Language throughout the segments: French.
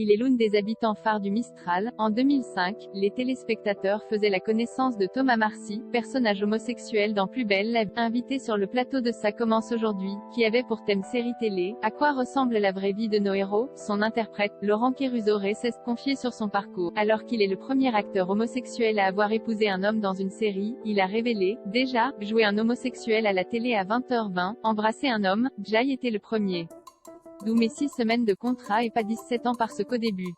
il est l'une des habitants phares du Mistral. En 2005, les téléspectateurs faisaient la connaissance de Thomas Marcy, personnage homosexuel dans Plus belle la vie, invité sur le plateau de Ça commence aujourd'hui, qui avait pour thème série télé. À quoi ressemble la vraie vie de nos héros? Son interprète, Laurent Kéruzoré, s'est confié sur son parcours. Alors qu'il est le premier acteur homosexuel à avoir épousé un homme dans une série, il a révélé, déjà, jouer un homosexuel à la télé à 20h20, embrasser un homme, Jay était le premier. D'où mes 6 semaines de contrat et pas 17 ans parce qu'au début.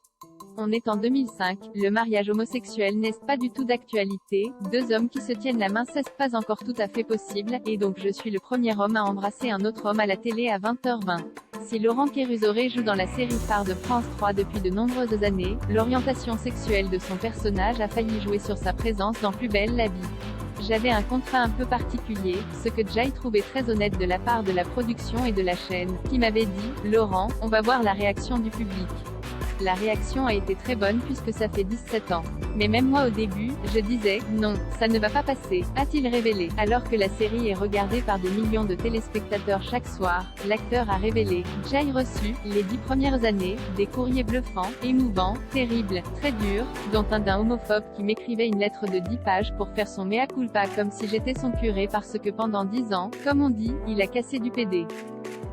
On est en 2005, le mariage homosexuel n'est pas du tout d'actualité, 2 hommes qui se tiennent la main c'est pas encore tout à fait possible, et donc je suis le premier homme à embrasser un autre homme à la télé à 20h20. Si Laurent Kéruzoré joue dans la série phare de France 3 depuis de nombreuses années, l'orientation sexuelle de son personnage a failli jouer sur sa présence dans Plus belle la vie. J'avais un contrat un peu particulier, ce que Jay trouvait très honnête de la part de la production et de la chaîne, qui m'avait dit, Laurent, on va voir la réaction du public. La réaction a été très bonne puisque ça fait 17 ans. Mais même moi au début, je disais, non, ça ne va pas passer, a-t-il révélé. Alors que la série est regardée par des millions de téléspectateurs chaque soir, l'acteur a révélé, Jay reçu, les 10 premières années, des courriers bluffants, émouvants, terribles, très durs, dont un d'un homophobe qui m'écrivait une lettre de 10 pages pour faire son mea culpa comme si j'étais son curé parce que pendant 10 ans, comme on dit, il a cassé du PD.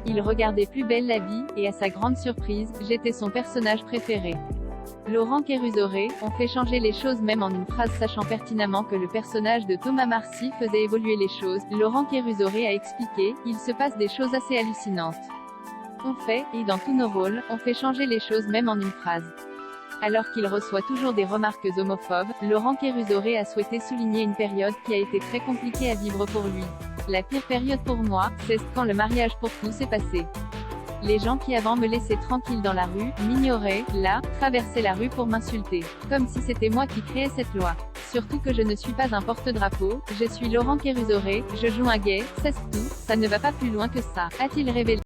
Il regardait Plus belle la vie, et à sa grande surprise, j'étais son personnage préféré. Laurent Kéruzoré, on fait changer les choses même en une phrase sachant pertinemment que le personnage de Thomas Marcy faisait évoluer les choses. Laurent Kéruzoré a expliqué, il se passe des choses assez hallucinantes. On fait, et dans tous nos rôles, on fait changer les choses même en une phrase. Alors qu'il reçoit toujours des remarques homophobes, Laurent Kéruzoré a souhaité souligner une période qui a été très compliquée à vivre pour lui. La pire période pour moi, c'est quand le mariage pour tous s'est passé. Les gens qui avant me laissaient tranquille dans la rue, m'ignoraient, là, traversaient la rue pour m'insulter. Comme si c'était moi qui créais cette loi. Surtout que je ne suis pas un porte-drapeau, je suis Laurent Kéruzoré, je joue un gay, c'est tout, ça ne va pas plus loin que ça, a-t-il révélé.